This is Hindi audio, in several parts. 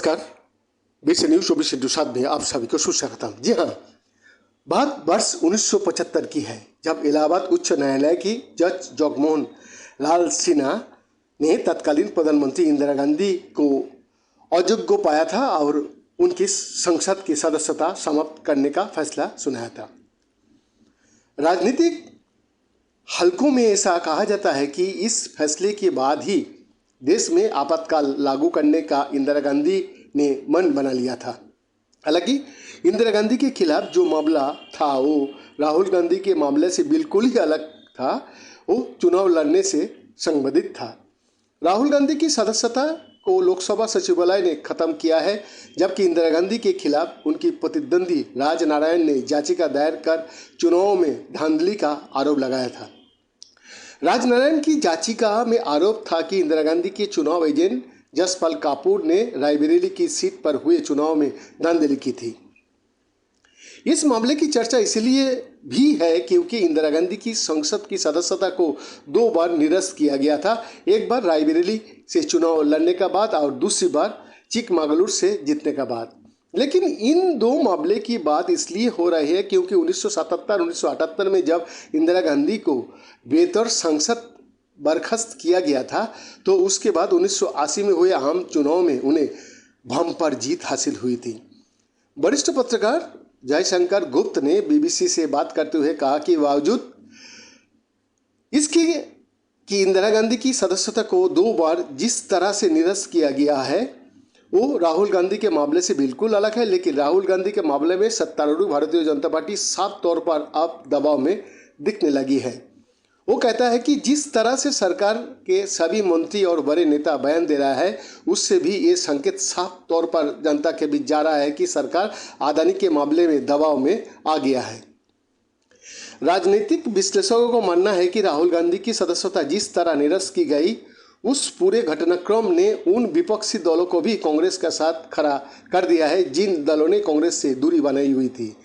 नमस्कार। बीसी न्यूज 24/7 में आप सभी को सुस्वागतम। जी हाँ, बात वर्ष 1975 की है, जब इलाहाबाद उच्च न्यायालय की जज जगमोहन लाल सिन्हा ने तत्कालीन प्रधानमंत्री इंदिरा गांधी को अयोग्य पाया था और उनकी संसद की सदस्यता समाप्त करने का फैसला सुनाया था। राजनीतिक हलकों में ऐसा कहा जाता है कि इस फैसले के बाद ही देश में आपातकाल लागू करने का इंदिरा गांधी ने मन बना लिया था। हालांकि इंदिरा गांधी के खिलाफ जो मामला था वो राहुल गांधी के मामले से बिल्कुल ही अलग था। वो चुनाव लड़ने से संबंधित था। राहुल गांधी की सदस्यता को लोकसभा सचिवालय ने खत्म किया है, जबकि इंदिरा गांधी के खिलाफ उनकी प्रतिद्वंदी राजनारायण ने याचिका दायर कर चुनाव में धांधली का आरोप लगाया था। राजनारायण की याचिका में आरोप था कि इंदिरा गांधी के चुनाव एजेंट जसपाल कपूर ने रायबरेली की सीट पर हुए चुनाव में धांधली की थी। इस मामले की चर्चा इसलिए भी है क्योंकि इंदिरा गांधी की संसद की सदस्यता को 2 बार निरस्त किया गया था। एक बार रायबरेली से चुनाव लड़ने का बाद और दूसरी बार चिकमगलुर से जीतने का बाद। लेकिन इन 2 मामले की बात इसलिए हो रही है क्योंकि 1977-1978 में जब इंदिरा गांधी को बेहतर संसद बर्खास्त किया गया था, तो उसके बाद 1980 में हुए आम चुनाव में उन्हें बम्पर जीत हासिल हुई थी। वरिष्ठ पत्रकार जयशंकर गुप्त ने बीबीसी से बात करते हुए कहा कि बावजूद इसके कि इंदिरा गांधी की सदस्यता को 2 बार जिस तरह से निरस्त किया गया है वो राहुल गांधी के मामले से बिल्कुल अलग है, लेकिन राहुल गांधी के मामले में सत्तारूढ़ भारतीय जनता पार्टी साफ तौर पर अब दबाव में दिखने लगी है। वो कहता है कि जिस तरह से सरकार के सभी मंत्री और बड़े नेता बयान दे रहा है, उससे भी ये संकेत साफ तौर पर जनता के बीच जा रहा है कि सरकार अदानी के मामले में दबाव में आ गया है। राजनीतिक विश्लेषकों को मानना है कि राहुल गांधी की सदस्यता जिस तरह निरस्त की गई, उस पूरे घटनाक्रम ने उन विपक्षी दलों को भी कांग्रेस के साथ खड़ा कर दिया है जिन दलों ने कांग्रेस से दूरी बनाई हुई थी।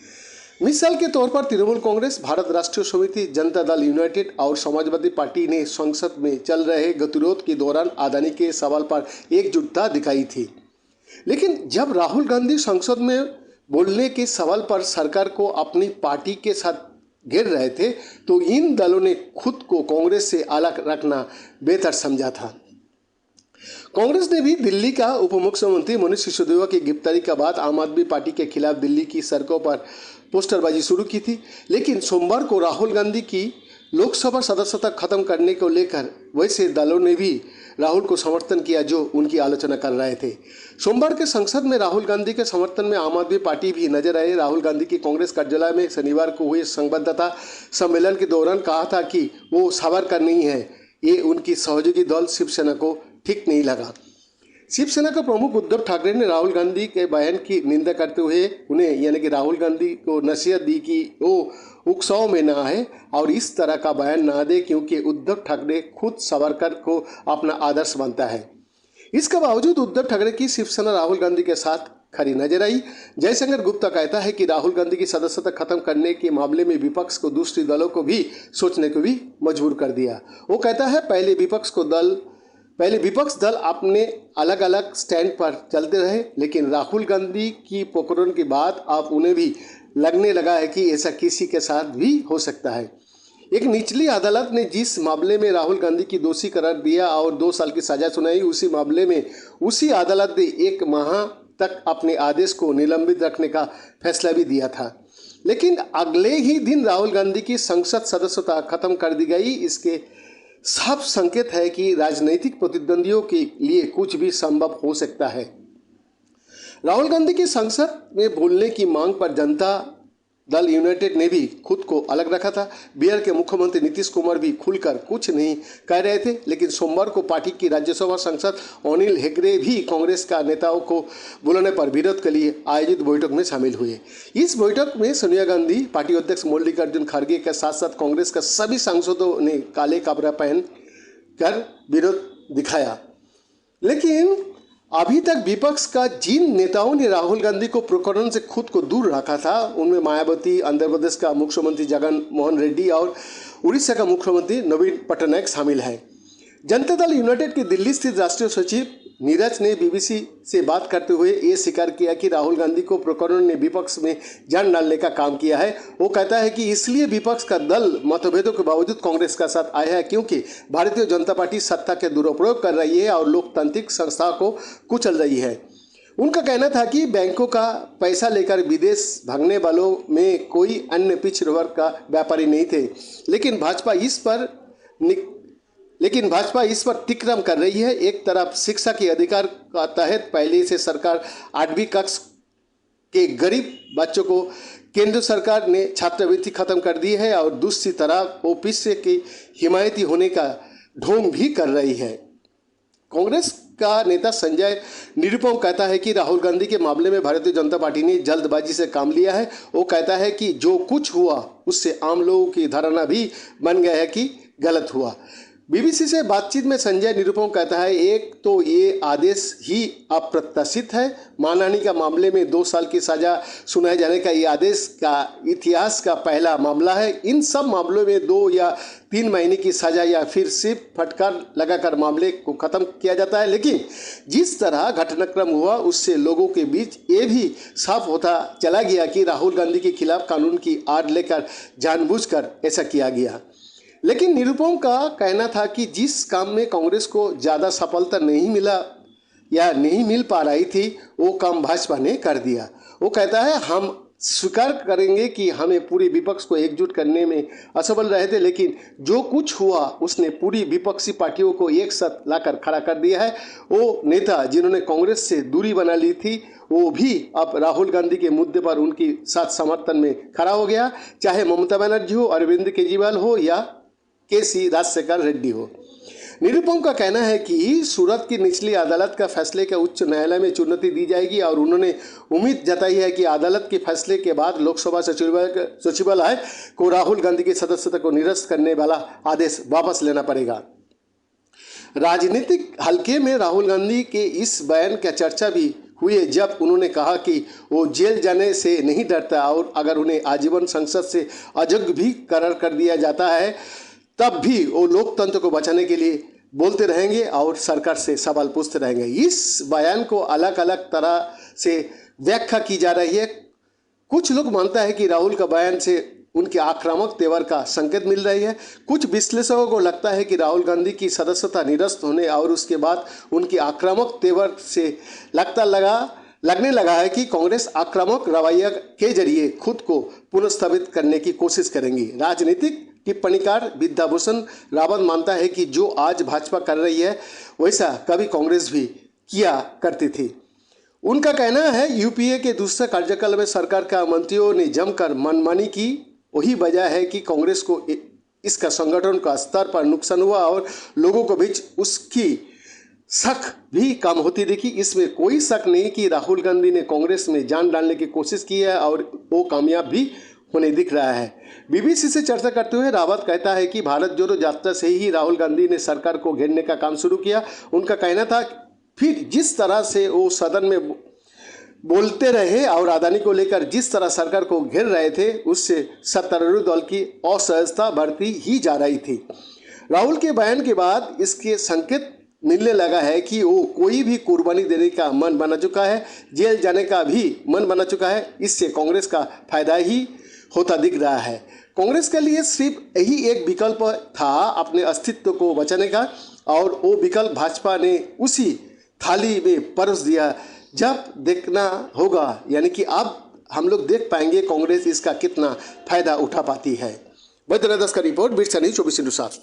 मिसाल के तौर पर तृणमूल कांग्रेस, भारत राष्ट्रीय समिति, जनता दल यूनाइटेड और समाजवादी पार्टी ने संसद में चल रहे गतिरोध के दौरान अदानी के सवाल पर एकजुटता दिखाई थी। लेकिन जब राहुल गांधी संसद में बोलने के सवाल पर सरकार को अपनी पार्टी के साथ घेर रहे थे, तो इन दलों ने खुद को कांग्रेस से अलग रखना बेहतर समझा था। कांग्रेस ने भी दिल्ली का उप मुख्यमंत्री मनीष सिसोदिया की गिरफ्तारी के बाद आम आदमी पार्टी के खिलाफ दिल्ली की सड़कों पर पोस्टरबाजी शुरू की थी। लेकिन सोमवार को राहुल गांधी की लोकसभा सदस्यता खत्म करने को लेकर वैसे दलों ने भी राहुल को समर्थन किया जो उनकी आलोचना कर रहे थे। सोमवार के संसद में राहुल गांधी के समर्थन में आम आदमी पार्टी भी नजर आए। राहुल गांधी की कांग्रेस कार्यालय में शनिवार को हुए संवाददाता सम्मेलन के दौरान कहा था कि वो सावरकर नहीं है। ये उनकी सहयोगी दल शिवसेना को ठीक नहीं लगा। शिवसेना के प्रमुख उद्धव ठाकरे ने राहुल गांधी के बयान की निंदा करते हुए उन्हें यानी कि राहुल गांधी को नसीहत दी कि वो उत्सव में ना आए और इस तरह का बयान ना दे, क्योंकि उद्धव ठाकरे खुद सावरकर को अपना आदर्श मानता है। इसके बावजूद उद्धव ठाकरे की शिवसेना राहुल गांधी के साथ खड़ी नजर आई। जयशंकर गुप्ता कहता है कि राहुल गांधी की सदस्यता खत्म करने के मामले में विपक्ष को दूसरी दलों को भी सोचने को भी मजबूर कर दिया। वो कहता है पहले विपक्ष दल अपने अलग अलग स्टैंड पर चलते रहे, लेकिन राहुल गांधी की पकड़न के बाद अब उन्हें भी लगने लगा है कि ऐसा किसी के साथ भी हो सकता है। एक निचली अदालत ने जिस मामले में राहुल गांधी की दोषी करार दिया और 2 साल की सजा सुनाई, उसी मामले में उसी अदालत ने 1 माह तक अपने आदेश को निलंबित रखने का फैसला भी दिया था। लेकिन अगले ही दिन राहुल गांधी की संसद सदस्यता खत्म कर दी गई। इसके साफ संकेत है कि राजनीतिक प्रतिद्वंदियों के लिए कुछ भी संभव हो सकता है। राहुल गांधी की संसद में बोलने की मांग पर जनता दल यूनाइटेड ने भी खुद को अलग रखा था। बिहार के मुख्यमंत्री नीतीश कुमार भी खुलकर कुछ नहीं कह रहे थे, लेकिन सोमवार को पार्टी की राज्यसभा सांसद अनिल हेगड़े भी कांग्रेस का नेताओं को बुलाने पर विरोध के लिए आयोजित बैठक में शामिल हुए। इस बैठक में सोनिया गांधी, पार्टी अध्यक्ष मल्लिकार्जुन खड़गे के साथ साथ कांग्रेस के सभी सांसदों ने काले कपड़ा पहन कर विरोध दिखाया। लेकिन अभी तक विपक्ष का जिन नेताओं ने राहुल गांधी को प्रकरण से खुद को दूर रखा था, उनमें मायावती, आंध्र प्रदेश का मुख्यमंत्री जगन मोहन रेड्डी और उड़ीसा का मुख्यमंत्री नवीन पटनायक शामिल हैं। जनता दल यूनाइटेड के दिल्ली स्थित राष्ट्रीय सचिव नीरज ने बीबीसी से बात करते हुए ये स्वीकार किया कि राहुल गांधी को प्रकरण ने विपक्ष में जान डालने का काम किया है। वो कहता है कि इसलिए विपक्ष का दल मतभेदों के बावजूद कांग्रेस का साथ आया है, क्योंकि भारतीय जनता पार्टी सत्ता के दुरुपयोग कर रही है और लोकतांत्रिक संस्था को कुचल रही है। उनका कहना था कि बैंकों का पैसा लेकर विदेश भागने वालों में कोई अन्य पिछड़े वर्ग का व्यापारी नहीं थे, लेकिन भाजपा इस पर तिक्रम कर रही है। एक तरफ शिक्षा के अधिकार का तहत पहले से सरकार 8वीं कक्षा के गरीब बच्चों को केंद्र सरकार ने छात्रवृत्ति खत्म कर दी है और दूसरी तरफ ओबीसी की हिमायती होने का ढोंग भी कर रही है। कांग्रेस का नेता संजय निरुपम कहता है कि राहुल गांधी के मामले में भारतीय जनता पार्टी ने जल्दबाजी से काम लिया है। वो कहता है कि जो कुछ हुआ उससे आम लोगों की धारणा भी बन गया है कि गलत हुआ। बीबीसी से बातचीत में संजय निरुपम कहता है, एक तो ये आदेश ही अप्रत्याशित है। मानहानि का मामले में 2 साल की सजा सुनाए जाने का ये आदेश का इतिहास का पहला मामला है। इन सब मामलों में 2 या 3 महीने की सजा या फिर सिर्फ फटकार लगाकर मामले को खत्म किया जाता है। लेकिन जिस तरह घटनाक्रम हुआ उससे लोगों के बीच ये भी साफ होता चला गया कि राहुल गांधी के खिलाफ कानून की आड़ लेकर जानबूझकर ऐसा किया गया। लेकिन निरुपम का कहना था कि जिस काम में कांग्रेस को ज़्यादा सफलता नहीं मिला या नहीं मिल पा रही थी वो काम भाजपा ने कर दिया। वो कहता है, हम स्वीकार करेंगे कि हमें पूरी विपक्ष को एकजुट करने में असफल रहे थे, लेकिन जो कुछ हुआ उसने पूरी विपक्षी पार्टियों को एक साथ लाकर खड़ा कर दिया है। वो नेता जिन्होंने कांग्रेस से दूरी बना ली थी वो भी अब राहुल गांधी के मुद्दे पर उनकी साथ समर्थन में खड़ा हो गया, चाहे ममता बनर्जी हो, अरविंद केजरीवाल हो या केसी राजशेखर रेड्डी हो। निरुपम का कहना है कि सूरत की निचली अदालत का फैसले के उच्च न्यायालय में चुनौती दी जाएगी और उन्होंने उम्मीद जताई है कि अदालत के फैसले के बाद लोकसभा सचिवालय को राहुल गांधी की सदस्यता को निरस्त करने वाला आदेश वापस लेना पड़ेगा। राजनीतिक हल्के में राहुल गांधी के इस बयान की चर्चा भी हुई है, जब उन्होंने कहा कि वो जेल जाने से नहीं डरता और अगर उन्हें आजीवन संसद से अयोग्य भी करार कर दिया जाता है तब भी वो लोकतंत्र को बचाने के लिए बोलते रहेंगे और सरकार से सवाल पूछते रहेंगे। इस बयान को अलग अलग तरह से व्याख्या की जा रही है। कुछ लोग मानता है कि राहुल का बयान से उनके आक्रामक तेवर का संकेत मिल रही है। कुछ विश्लेषकों को लगता है कि राहुल गांधी की सदस्यता निरस्त होने और उसके बाद उनके आक्रामक तेवर से लगने लगा है कि कांग्रेस आक्रामक रवैया के जरिए खुद को पुनर्स्थापित करने की कोशिश करेंगी। राजनीतिक टिप्पणीकार विद्याभूषण रावत मानता है कि जो आज भाजपा कर रही है वैसा कभी कांग्रेस भी किया करती थी। उनका कहना है, यूपीए के दूसरे कार्यकाल में सरकार का मंत्रियों ने जमकर मनमानी की, वही वजह है कि कांग्रेस को इसका संगठन का स्तर पर नुकसान हुआ और लोगों के बीच उसकी शक भी कम होती देखी। इसमें कोई शक नहीं कि राहुल गांधी ने कांग्रेस में जान डालने की कोशिश की है और वो कामयाब भी होने दिख रहा है। बीबीसी से चर्चा करते हुए रावत कहता है कि भारत जोड़ो यात्रा से ही राहुल गांधी ने सरकार को घेरने का काम शुरू किया। उनका कहना था, फिर जिस तरह से वो सदन में बोलते रहे और अदानी को लेकर जिस तरह सरकार को घेर रहे थे उससे सत्तारूढ़ दल की असहजता बढ़ती ही जा रही थी। राहुल के बयान के बाद इसके संकेत मिलने लगा है कि वो कोई भी कुर्बानी देने का मन बना चुका है, जेल जाने का भी मन बना चुका है। इससे कांग्रेस का फायदा ही होता दिख रहा है। कांग्रेस के लिए सिर्फ यही एक विकल्प था अपने अस्तित्व को बचाने का और वो विकल्प भाजपा ने उसी थाली में परोस दिया। जब देखना होगा, यानी कि अब हम लोग देख पाएंगे कांग्रेस इसका कितना फायदा उठा पाती है। वैद्यनाथ दास का रिपोर्ट, बीट न्यूज़ 24/7।